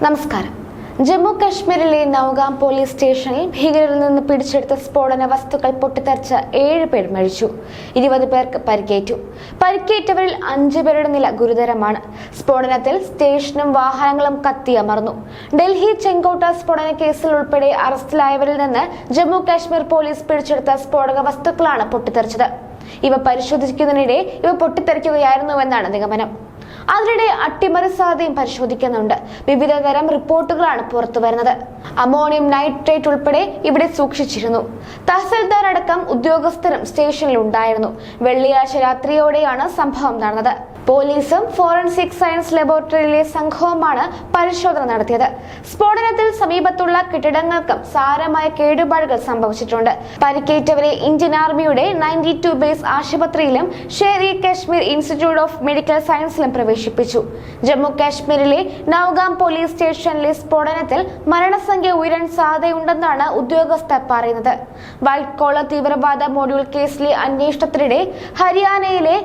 നമസ്കാരം. ജമ്മു കാശ്മീരിലെ നൗഗാം പോലീസ് സ്റ്റേഷനിൽ ഭീകരരിൽ നിന്ന് പിടിച്ചെടുത്ത സ്ഫോടന വസ്തുക്കൾ പൊട്ടിത്തെറിച്ച് 7 പേർ മരിച്ചു. 20 പേർക്ക് പരിക്കേറ്റു. പരിക്കേറ്റവരിൽ 5 പേരുടെ നില ഗുരുതരമാണ്. സ്ഫോടനത്തിൽ സ്റ്റേഷനും വാഹനങ്ങളും കത്തിയമർന്നു. ഡൽഹി ചെങ്കോട്ട സ്ഫോടന കേസിൽ ഉൾപ്പെടെ അറസ്റ്റിലായവരിൽ നിന്ന് ജമ്മു കാശ്മീർ പോലീസ് പിടിച്ചെടുത്ത സ്ഫോടക വസ്തുക്കളാണ് പൊട്ടിത്തെറിച്ചത്. ഇവ പരിശോധിക്കുന്നതിനിടെ ഇവ പൊട്ടിത്തെറിക്കുകയായിരുന്നുവെന്നാണ് നിഗമനം. അതിനിടെ അട്ടിമറി സാധ്യതയും പരിശോധിക്കുന്നുണ്ട്. വിവിധ തരം റിപ്പോർട്ടുകളാണ് പുറത്തുവരുന്നത്. അമോണിയം നൈട്രേറ്റ് ഉൾപ്പെടെ ഇവിടെ സൂക്ഷിച്ചിരുന്നു. തഹസിൽദാർ അടക്കം ഉദ്യോഗസ്ഥരും സ്റ്റേഷനിൽ ഉണ്ടായിരുന്നു. വെള്ളിയാഴ്ച രാത്രിയോടെയാണ് സംഭവം നടന്നത്. പോലീസും ഫോറൻസിക് സയൻസ് ലബോറട്ടറിയിലെ സംഘവുമാണ് പരിശോധന നടത്തിയത്. സ്ഫോടനത്തിൽ സമീപത്തുള്ള കെട്ടിടങ്ങൾക്കും സാരമായ കേടുപാടുകൾ സംഭവിച്ചിട്ടുണ്ട്. പരിക്കേറ്റവരെ ഇന്ത്യൻ ആർമിയുടെ 92 ബേസ് ആശുപത്രിയിലും Sher e Kashmir institute of medical സയൻസിലും പ്രവേശിപ്പിച്ചു. ജമ്മു കാശ്മീരിലെ നൗഗാം പോലീസ് സ്റ്റേഷനിലെ സ്ഫോടനത്തിൽ മരണസംഖ്യ ഉയരാൻ സാധ്യതയുണ്ടെന്നാണ് ഉദ്യോഗസ്ഥർ പറയുന്നത്. വൈറ്റ് കോളർ തീവ്രവാദ മൊഡ്യൂൾ കേസിലെ അന്വേഷണത്തിനിടെ ഹരിയാനയിലെ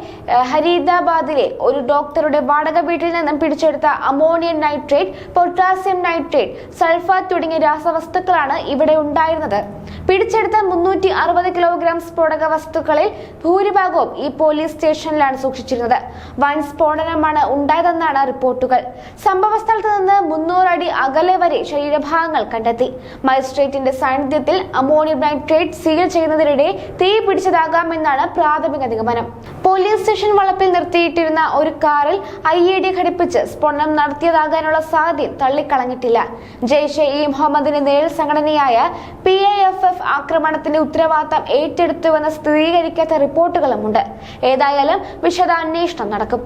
ഹരീദാബാദിലെ ഒരു ഡോക്ടറുടെ വാടക വീട്ടിൽ നിന്നും പിടിച്ചെടുത്ത ammonium nitrate, potassium nitrate, sulphur തുടങ്ങിയ രാസവസ്തുക്കളാണ് ഇവിടെ ഉണ്ടായിരുന്നത്. പിടിച്ചെടുത്ത 360 കിലോഗ്രാം സ്ഫോടക വസ്തുക്കളിൽ ഭൂരിഭാഗവും ഈ പോലീസ് സ്റ്റേഷനിലാണ് സൂക്ഷിച്ചിരുന്നത്. വൻ സ്ഫോടനമാണ് ഉണ്ടായതെന്നാണ് റിപ്പോർട്ടുകൾ. സംഭവസ്ഥലത്ത് നിന്ന് 300 അടി അകലെ വരെ ശരീരഭാഗങ്ങൾ കണ്ടെത്തി. മജിസ്ട്രേറ്റിന്റെ സാന്നിധ്യത്തിൽ അമോണിയം നൈട്രേറ്റ് സീൽ ചെയ്യുന്നതിനിടെ തീ പിടിച്ചതാകാമെന്നാണ് പ്രാഥമിക നിഗമനം. പോലീസ് സ്റ്റേഷൻ വളപ്പിൽ നിർത്തിയിട്ടിരുന്ന ഒരു കാറിൽ IED ഘടിപ്പിച്ച് സ്ഫോടനം നടത്തിയതാകാനുള്ള സാധ്യത തള്ളിക്കളഞ്ഞിട്ടില്ല. ജെയ്ഷെ ഇ മുഹമ്മദിന്റെ നേതൃ സംഘടനയായ PIFF ആക്രമണത്തിന്റെ ഉത്തരവാദിത്തം ഏറ്റെടുത്തുവെന്ന് സ്ഥിരീകരിക്കാത്ത റിപ്പോർട്ടുകളുമുണ്ട്. ഏതായാലും വിശദാന്വേഷണം നടക്കും.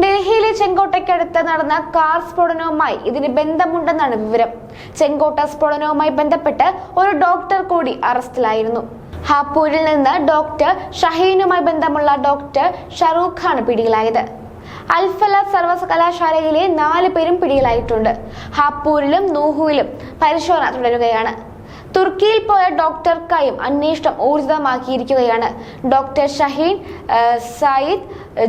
ഡൽഹിയിലെ ചെങ്കോട്ടയ്ക്കടുത്ത് നടന്ന കാർ സ്ഫോടനവുമായി ഇതിന് ബന്ധമുണ്ടെന്നാണ് വിവരം. ചെങ്കോട്ട സ്ഫോടനവുമായി ബന്ധപ്പെട്ട് ഒരു ഡോക്ടർ കൂടി അറസ്റ്റിലായിരുന്നു. ഹാപ്പൂരിൽ നിന്ന് ഡോക്ടർ ഷഹീനുമായി ബന്ധമുള്ള ഡോക്ടർ ഷറൂഖ് ഖാൻ പിടിയിലായത്. അൽഫല സർവകലാശാലയിലെ 4 പേരും പിടിയിലായിട്ടുണ്ട്. ഹാപ്പൂരിലും നൂഹുവിലും പരിശോധന തുടരുകയാണ്. തുർക്കിയിൽ പോയ ഡോക്ടർക്കായും അന്വേഷണം ഊർജിതമാക്കിയിരിക്കുകയാണ്. ഡോക്ടർ ഷഹീൻ സയ്യിദ്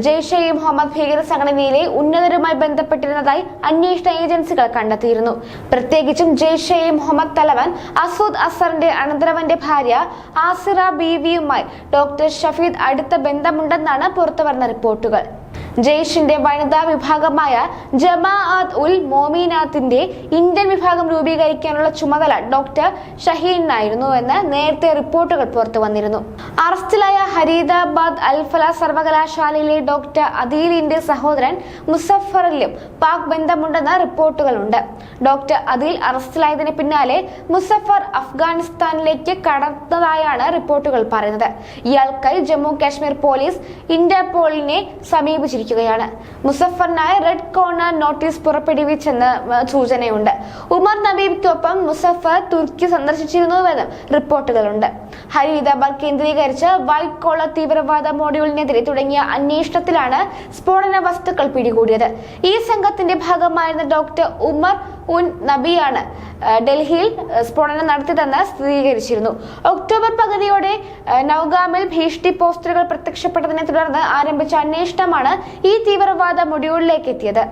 ജെയ്ഷെ ഇ മുഹമ്മദ് ഭീകര സംഘടനയിലെ ഉന്നതരുമായി ബന്ധപ്പെട്ടിരുന്നതായി അന്വേഷണ ഏജൻസികൾ കണ്ടെത്തിയിരുന്നു. പ്രത്യേകിച്ചും ജെയ്ഷെ ഇ മുഹമ്മദ് തലവൻ അസൂദ് അസറിന്റെ അനന്തരവന്റെ ഭാര്യ ആസിറ ബീവിയുമായി ഡോക്ടർ ഷഫീദ് അടുത്ത ബന്ധമുണ്ടെന്നാണ് പുറത്തുവരുന്ന റിപ്പോർട്ടുകൾ. ജെയ്ഷിന്റെ വനിതാ വിഭാഗമായ ജമാഅത്ത് ഉൽ മോമിനാത്തിന്റെ ഇന്ത്യൻ വിഭാഗം രൂപീകരിക്കാനുള്ള ചുമതല ഡോക്ടർ ഷഹീനായിരുന്നുവെന്ന് നേരത്തെ റിപ്പോർട്ടുകൾ പുറത്തു വന്നിരുന്നു. അറസ്റ്റിലായ ഹരീദാബാദ് അൽഫല സർവകലാശാലയിലെ ഡോക്ടർ അദീലിന്റെ സഹോദരൻ മുസഫറിലും പാക് ബന്ധമുണ്ടെന്ന റിപ്പോർട്ടുകളുണ്ട്. ഡോക്ടർ അദീൽ അറസ്റ്റിലായതിന് പിന്നാലെ മുസഫർ അഫ്ഗാനിസ്ഥാനിലേക്ക് കടന്നതായാണ് റിപ്പോർട്ടുകൾ പറയുന്നത്. ഇയാൾക്കായി ജമ്മു കാശ്മീർ പോലീസ് ഇന്റർപോളിനെ സമീപിച്ചിരിക്കുകയാണ്. മുസഫറിനായി റെഡ് കോർണർ നോട്ടീസ് പുറപ്പെടുവിച്ചെന്ന് സൂചനയുണ്ട്. ഉമർ നബീബിക്കൊപ്പം മുസഫർ തുർക്കി സന്ദർശിച്ചിരുന്നുവെന്നും റിപ്പോർട്ടുകളുണ്ട്. ഹരീദാബാദ് കേന്ദ്രീകരിച്ച് വൈറ്റ് കോളർ തീവ്രവാദ മൊഡ്യൂളിനെതിരെ തുടങ്ങിയ അന്വേഷണത്തിലാണ് സ്ഫോടന വസ്തുക്കൾ പിടികൂടിയത്. ഈ സംഘത്തിന്റെ ഭാഗമായിരുന്ന ഡോക്ടർ ഉമർ ഉൻ നബിയാണ് ഡൽഹിയിൽ സ്ഫോടനം നടത്തിയതെന്ന് സ്ഥിരീകരിച്ചിരുന്നു. ഒക്ടോബർ പകുതിയോടെ നൗഗാമിൽ ഭീഷണി പോസ്റ്ററുകൾ പ്രത്യക്ഷപ്പെട്ടതിനെ തുടർന്ന് ആരംഭിച്ച അന്വേഷണമാണ് ഈ തീവ്രവാദ മൊഡ്യൂളിലേക്ക് എത്തിയത്.